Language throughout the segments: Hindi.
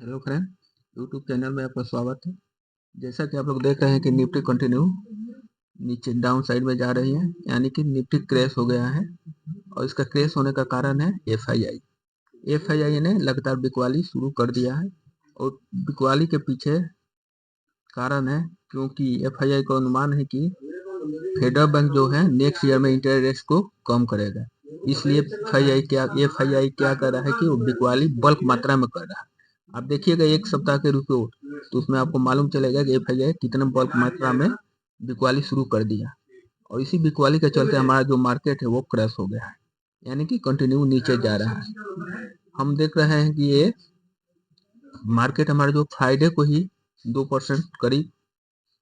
हेलो फ्रेंड, यूट्यूब चैनल में आपका स्वागत है। जैसा कि आप लोग देख रहे हैं कि निफ्टी कंटिन्यू नीचे डाउन साइड में जा रही है, यानी कि निफ्टी क्रैश हो गया है। और इसका क्रैश होने का कारण है एफआईआई ने लगातार बिकवाली शुरू कर दिया है। और बिकवाली के पीछे कारण है क्योंकि एफआईआई का अनुमान है कि फेडरल बैंक जो है नेक्स्ट ईयर में इंटरेस्ट रेट को कम करेगा। इसलिए एफआईआई क्या कर रहा है कि वो बिकवाली बल्क मात्रा में कर रहा है। आप देखिएगा एक सप्ताह के रिपोर्ट, तो उसमें आपको मालूम चलेगा कि एफआईआई कितने बल्क मात्रा में बिकवाली शुरू कर दिया। और इसी बिकवाली के चलते हमारा जो मार्केट है वो क्रैश हो गया है, यानी कि कंटिन्यू नीचे जा रहा है। हम देख रहे हैं कि ये मार्केट हमारा जो फ्राइडे को ही 2% करीब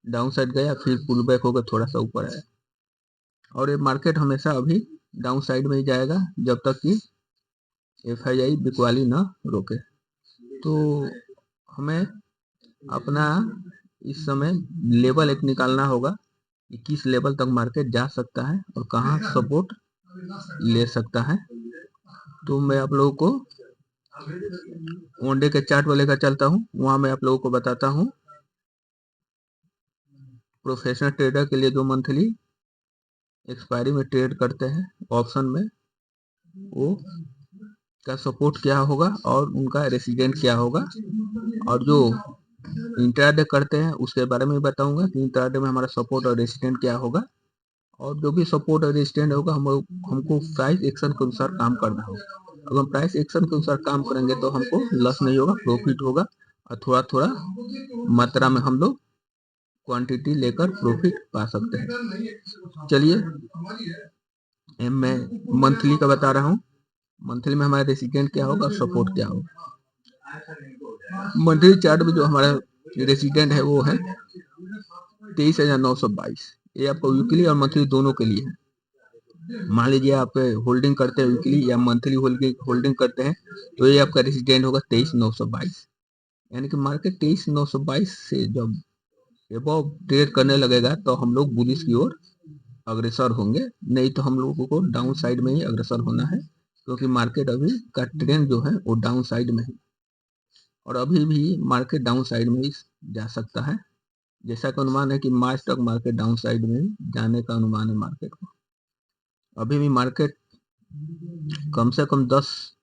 डाउन साइड गया, फिर पुल बैक होकर थोड़ा सा ऊपर आया। और ये मार्केट हमेशा अभी डाउन साइड में ही जाएगा जब तक कि एफआईआई बिकवाली न रोके। तो हमें अपना इस समय लेवल एक निकालना होगा कि किस लेवल तक मार्केट जा सकता है और कहाँ सपोर्ट ले सकता है। तो मैं आप लोगों को वन डे के चार्ट को लेकर चलता हूँ, वहां मैं आप लोगों को बताता हूँ प्रोफेशनल ट्रेडर के लिए जो मंथली एक्सपायरी में ट्रेड करते हैं ऑप्शन में, वो का सपोर्ट क्या होगा और उनका रेसिडेंट क्या होगा। और जो इंट्राडे करते हैं उसके बारे में बताऊंगा कि इंट्राडे में हमारा सपोर्ट और रेसिडेंट क्या होगा। और जो भी सपोर्ट और रेजिस्टेंस होगा हमको प्राइस एक्शन के अनुसार काम करना होगा। अगर हम प्राइस एक्शन के अनुसार काम करेंगे तो हमको लॉस नहीं होगा, प्रॉफिट होगा। और थोड़ा थोड़ा मात्रा में हम लोग क्वांटिटी लेकर प्रॉफिट पा सकते हैं। चलिए मैं मंथली का बता रहा हूँ। मंथली में हमारा रेसिडेंट क्या होगा, सपोर्ट क्या होगा। मंथली चार्ट में जो हमारा रेसिडेंट है वो है 23,922। ये आपको वीकली और मंथली दोनों के लिए है। मान लीजिए आप होल्डिंग करते हैं वीकली या मंथली होल्डिंग करते हैं, तो ये आपका रेसिडेंट होगा 23,922। यानी कि मार्केट 23,922 से जब एबव ट्रेड करने लगेगा तो हम लोग बुलिश की ओर अग्रसर होंगे, नहीं तो हम लोगों को डाउन साइड में ही अग्रसर होना है, क्योंकि मार्केट अभी का ट्रेंड जो है वो डाउन साइड में है। और अभी भी मार्केट डाउन साइड में ही जा सकता है। जैसा का अनुमान है कि मार्च तक मार्केट डाउन साइड में जाने का अनुमान है मार्केट को। अभी भी मार्केट कम से कम 10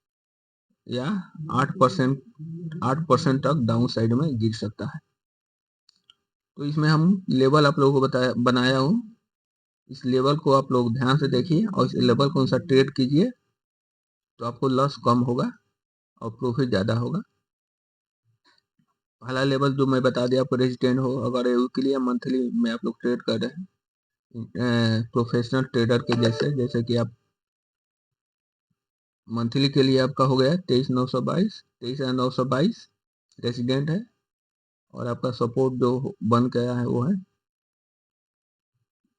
या 8% तक डाउन साइड में गिर सकता है। तो इसमें हम लेवल आप लोगों को बनाया हूँ। इस लेवल को आप लोग ध्यान से देखिए और इस लेवल को अनुसार ट्रेड कीजिए, तो आपको लॉस कम होगा और प्रॉफिट ज़्यादा होगा। पहला लेवल जो मैं बता दिया आपको रेजिस्टेंट हो, अगर वीकली या मंथली में आप लोग ट्रेड कर रहे हैं प्रोफेशनल ट्रेडर के जैसे कि आप मंथली के लिए आपका हो गया 23,922 रेसिडेंट है। और आपका सपोर्ट जो बन गया है वो है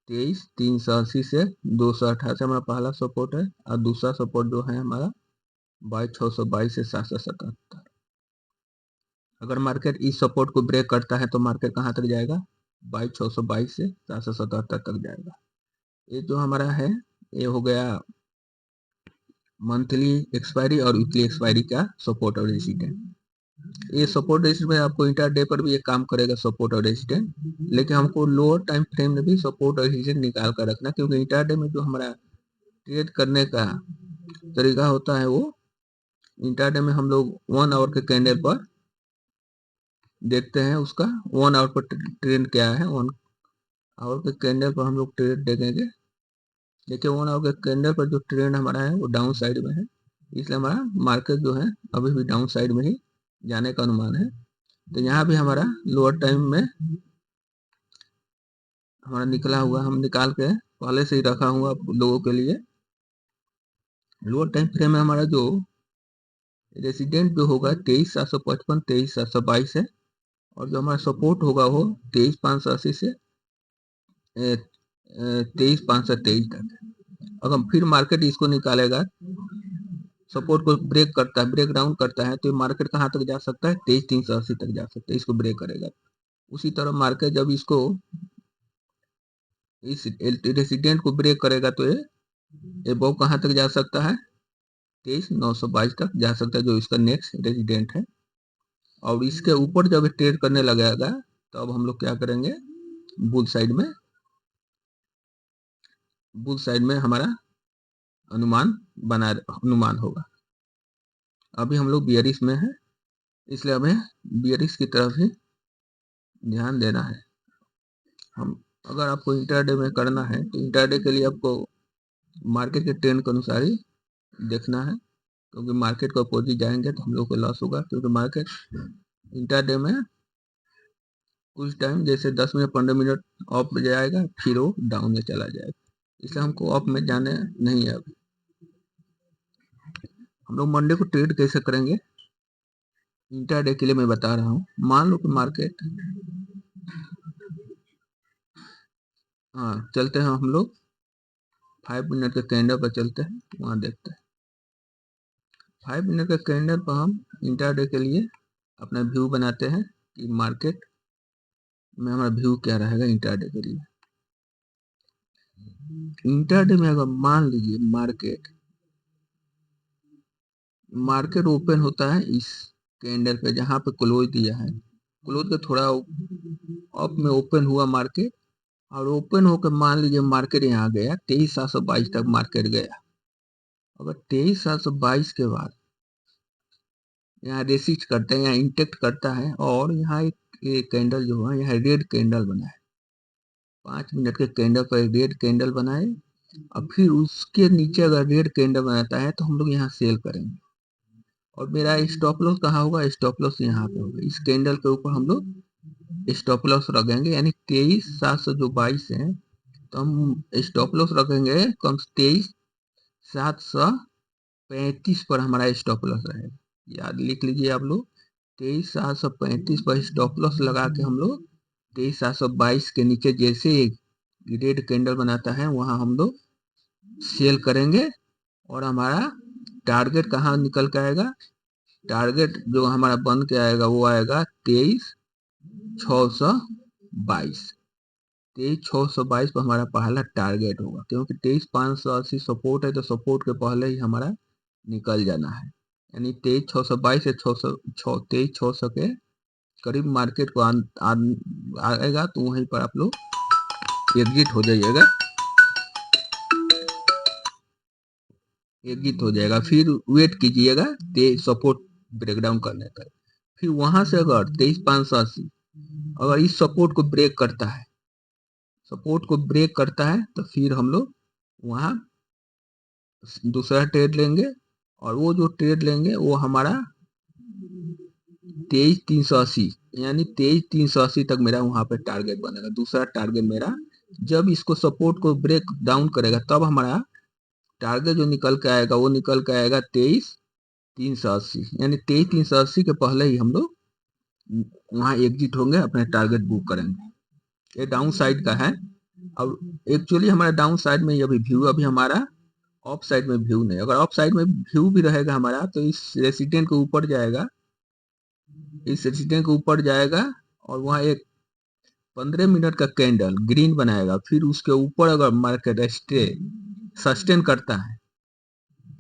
23,380 से 288 हमारा पहला सपोर्ट है। और दूसरा सपोर्ट जो है हमारा 22,622 से 777। अगर मार्केट इस सपोर्ट को ब्रेक करता है तो मार्केट कहाँ तक जाएगा, 22,622 से 777 तक जाएगा। ये जो हमारा है ये हो गया मंथली एक्सपायरी और वीकली एक्सपायरी का सपोर्ट और रेजिस्टेंस। ये सपोर्ट रेजिस्टेंस आपको इंटरडे पर भी ये काम करेगा, सपोर्ट और रेजिस्टेंस। लेकिन हमको लोअर टाइम फ्रेम में भी सपोर्ट और रेजिस्टेंस निकाल कर रखना, क्योंकि इंटरडे में जो हमारा ट्रेड करने का तरीका होता है वो इंटरडे में हम लोग 1 आवर के कैंडल पर देखते हैं उसका 1 आवर पर ट्रेंड क्या है। 1 आवर के कैंडल पर हम लोग ट्रेड देखेंगे। देखिए 1 आवर के कैंडल पर जो ट्रेंड हमारा है वो डाउन साइड में है, इसलिए हमारा मार्केट जो है अभी भी डाउन साइड में ही जाने का अनुमान है। तो यहाँ भी हमारा लोअर टाइम में हमारा निकला हुआ, हम निकाल के पहले से ही रखा हुआ आप लोगों के लिए। लोअर टाइम फ्रेम में हमारा जो रेसिडेंट जो होगा 23,755 23,722 है। और जो हमारा सपोर्ट होगा वो 23,580 से 23,523 तक। अगर फिर मार्केट इसको निकालेगा, सपोर्ट को ब्रेक करता है, ब्रेक डाउन करता है, तो मार्केट कहाँ तक जा सकता है, 23,380 तक जा सकता है, इसको ब्रेक करेगा। उसी तरह मार्केट जब इसको इस रेसिडेंट को ब्रेक करेगा तो ये एबव कहाँ तक जा सकता है, 23,922 तक जा सकता है, जो इसका नेक्स्ट रेसिडेंट है। और इसके ऊपर जब ट्रेड करने लगेगा तो अब हम लोग क्या करेंगे, बुल साइड में हमारा अनुमान होगा। अभी हम लोग बियरिश में है, इसलिए हमें बियरिश की तरफ ही ध्यान देना है। हम अगर आपको इंटरडे में करना है तो इंटरडे के लिए आपको मार्केट के ट्रेंड के अनुसार ही देखना है, क्योंकि मार्केट को अपोजिट जाएंगे तो हम लोग को लॉस होगा, क्योंकि मार्केट इंटरडे में कुछ टाइम जैसे 10 मिनट 15 मिनट अप में जाएगा, फिर वो डाउन में चला जाएगा, इसलिए हमको अप में जाने नहीं है। अभी हम लोग मंडे को ट्रेड कैसे करेंगे इंटरडे के लिए मैं बता रहा हूँ। मान लो कि मार्केट, चलते हैं हम लोग 5 मिनट के कैंडल पर चलते हैं, वहाँ देखते हैं। 5 मिनट के कैंडल पर हम इंटरडे के लिए अपना व्यू बनाते हैं कि मार्केट में हमारा व्यू क्या रहेगा इंटरडे के लिए। इंटरडे में अगर मान लीजिए मार्केट ओपन होता है इस कैंडल पे जहां पे क्लोज दिया है, क्लोज के थोड़ा अप में ओपन हुआ मार्केट, और ओपन होकर मान लीजिए मार्केट यहाँ गया 23,722 तक मार्केट गया। अगर 23,722 के बाद यहाँ रेसिस्ट करते हैं, यहाँ इंटेक्ट करता है, और यहाँ एक कैंडल जो है यहाँ रेड कैंडल बना है, 5 मिनट के कैंडल पर रेड कैंडल बनाए, और फिर उसके नीचे अगर रेड कैंडल बनाता है तो हम लोग यहाँ सेल करेंगे। और मेरा स्टॉप लॉस कहाँ होगा, स्टॉप लॉस यहाँ पे होगा, इस कैंडल के ऊपर हम लोग स्टॉप लॉस रखेंगे, यानी 23,722 है तो हम स्टॉप लॉस रखेंगे कम 23,735 पर हमारा स्टॉप लॉस रहेगा। याद लिख लीजिए आप लोग, 23,735 पर स्टॉप लॉस लगा के हम लोग 23,722 के नीचे जैसे एक रेड कैंडल बनाता है वहां हम लोग सेल करेंगे, और हमारा टारगेट कहाँ निकल के आएगा, टारगेट जो हमारा बन के आएगा वो आएगा 23,622। 23,622 पर हमारा पहला टारगेट होगा, क्योंकि 23,580 सपोर्ट है तो सपोर्ट के पहले ही हमारा निकल जाना है, यानी 23,622 से 23,600 के करीब मार्केट को आएगा तो वहीं पर आप लोग एग्जिट हो जाइएगा, फिर वेट कीजिएगा सपोर्ट ब्रेकडाउन करने का। फिर वहां से अगर 23,580 अगर इस सपोर्ट को ब्रेक करता है तो फिर हम लोग वहां दूसरा ट्रेड लेंगे, और वो जो ट्रेड लेंगे वो हमारा 23,380, यानी 23,380 तक मेरा वहां पे टारगेट बनेगा। दूसरा टारगेट मेरा जब इसको सपोर्ट को ब्रेक डाउन करेगा तब हमारा टारगेट जो निकल के आएगा वो निकल के आएगा 23,380, यानी 23,380 के पहले ही हम लोग वहां एग्जिट होंगे, अपने टारगेट बुक करेंगे। ये डाउन साइड का है। अब एक्चुअली हमारा डाउन साइड में अभी व्यू, अभी हमारा ऑफ साइड में व्यू नहीं। अगर ऑफ साइड में व्यू भी रहेगा हमारा तो इस रेसिडेंट के ऊपर जाएगा, और वहां एक 15 मिनट का कैंडल ग्रीन बनाएगा, फिर उसके ऊपर अगर मार्केट सस्टेन करता है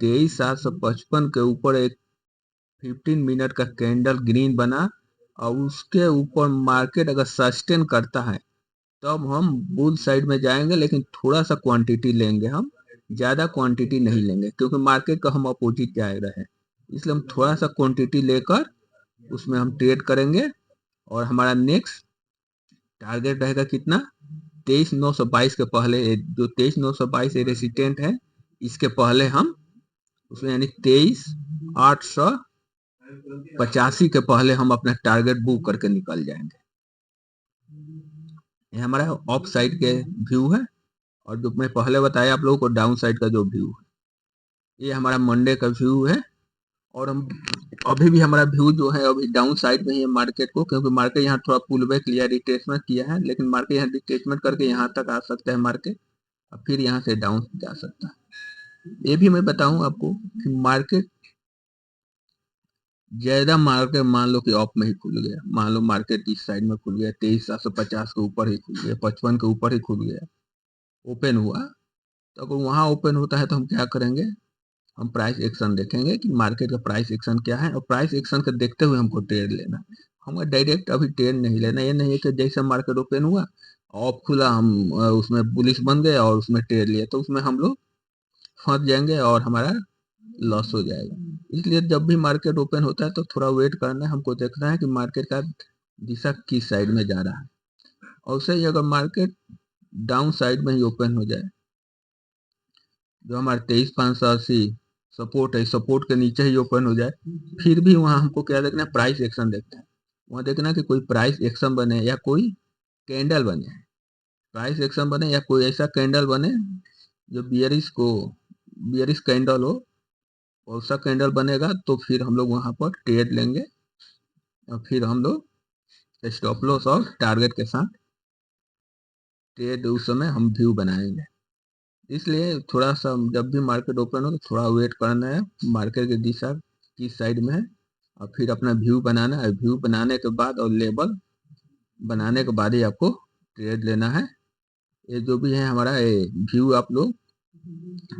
23,755 के ऊपर एक 15 मिनट का कैंडल ग्रीन बना, और उसके ऊपर मार्केट अगर सस्टेन करता है तब हम बुल साइड में जाएंगे, लेकिन थोड़ा सा क्वांटिटी लेंगे, हम ज्यादा क्वांटिटी नहीं लेंगे, क्योंकि मार्केट का हम अपोजिट जा रहे हैं, इसलिए हम थोड़ा सा क्वांटिटी लेकर उसमें हम ट्रेड करेंगे। और हमारा नेक्स्ट टारगेट रहेगा कितना, 23,922 के पहले, जो 23,922 रेसिस्टेंट है इसके पहले हम उसमें, यानी 23,885 के पहले हम अपना टारगेट बुक करके निकल जाएंगे। ये हमारा ऑफ साइड के व्यू है, और जो मैं पहले बताया आप लोगों को डाउन साइड का जो व्यू है, ये हमारा मंडे का व्यू है। और हम अभी भी हमारा व्यू जो है अभी डाउन साइड में ही है मार्केट को, क्योंकि मार्केट यहाँ थोड़ा पुल बैक लिया, रिट्रेसमेंट किया है, लेकिन मार्केट यहाँ रिट्रेसमेंट करके यहाँ तक आ सकता है मार्केट, और फिर यहाँ से डाउन जा सकता है। ये भी मैं बताऊं आपको कि मार्केट ज्यादा मार्केट मान लो कि ऑफ में ही खुल गया, मान लो मार्केट इस साइड में खुल गया 23,750 के ऊपर ही खुल गया, 55 के ऊपर ही खुल गया, ओपन हुआ, तो अगर वहां ओपन होता है तो हम क्या करेंगे, हम प्राइस एक्शन देखेंगे कि मार्केट का प्राइस एक्शन क्या है, और प्राइस एक्शन को देखते हुए हमको ट्रेड लेना है। हमें डायरेक्ट अभी ट्रेड नहीं लेना। ये नहीं है कि जैसे मार्केट ओपन हुआ ऑफ खुला हम उसमें बुलिश बन गए और उसमें ट्रेड लिए, तो उसमें हम लोग फंस जाएंगे और हमारा लॉस हो जाएगा। इसलिए जब भी मार्केट ओपन होता है तो थोड़ा वेट करना है, हमको देखना है कि मार्केट का दिशा किस साइड में जा रहा है। और उससे ही अगर मार्केट डाउन साइड में ही ओपन हो जाए, जो हमारे 23,580 सपोर्ट है, सपोर्ट के नीचे ही ओपन हो जाए, फिर भी वहां हमको क्या देखना है, प्राइस एक्शन देखना है। वहां देखना कि कोई प्राइस एक्शन बने या कोई कैंडल बने। प्राइस एक्शन बने या कोई ऐसा कैंडल बने जो बियरिश कैंडल हो, और सा कैंडल बनेगा तो फिर हम लोग वहां पर ट्रेड लेंगे, और फिर हम लोग स्टॉप लॉस और टारगेट के साथ ट्रेड उस समय हम व्यू बनाएंगे। इसलिए थोड़ा सा जब भी मार्केट ओपन हो तो थोड़ा वेट करना है, मार्केट की दिशा किस साइड में है, और फिर अपना व्यू बनाना है। व्यू बनाने के बाद और लेबल बनाने के बाद ही आपको ट्रेड लेना है। ये जो भी है हमारा ये व्यू आप लोग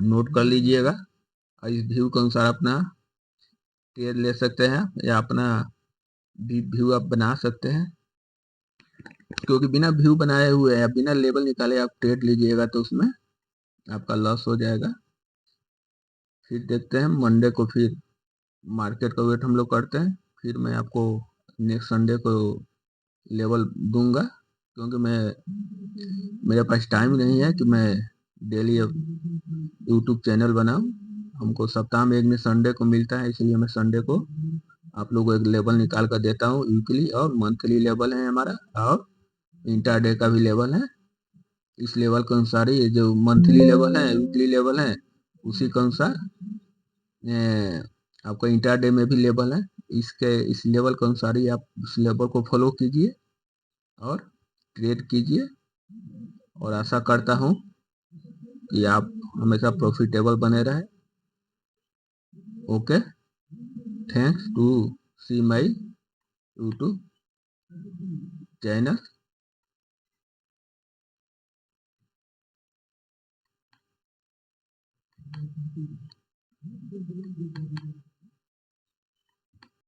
नोट कर लीजिएगा, और इस व्यू के अनुसार अपना ट्रेड ले सकते हैं, या अपना भी व्यू आप बना सकते हैं। क्योंकि बिना व्यू बनाए हुए या बिना लेबल निकाले आप ट्रेड लीजिएगा तो उसमें आपका लॉस हो जाएगा। फिर देखते हैं मंडे को, फिर मार्केट का वेट हम लोग करते हैं। फिर मैं आपको नेक्स्ट संडे को लेवल दूंगा, क्योंकि मेरे पास टाइम नहीं है कि मैं डेली यूट्यूब चैनल बनाऊं। हमको सप्ताह में एक दिन संडे को मिलता है, इसलिए मैं संडे को आप लोगों को एक लेवल निकाल कर देता हूँ। वीकली और मंथली लेवल है हमारा, और इंटरडे का भी लेवल है। इस लेवल के अनुसार ही ये जो मंथली लेवल है, वीकली लेवल है, उसी के अनुसार आपका इंटरडे में भी लेवल है। इस लेवल के अनुसार ही आप उस लेवल को फॉलो कीजिए और ट्रेड कीजिए, और आशा करता हूँ कि आप हमेशा प्रॉफिटेबल बने रहे। Okay, thanks to see my YouTube channel.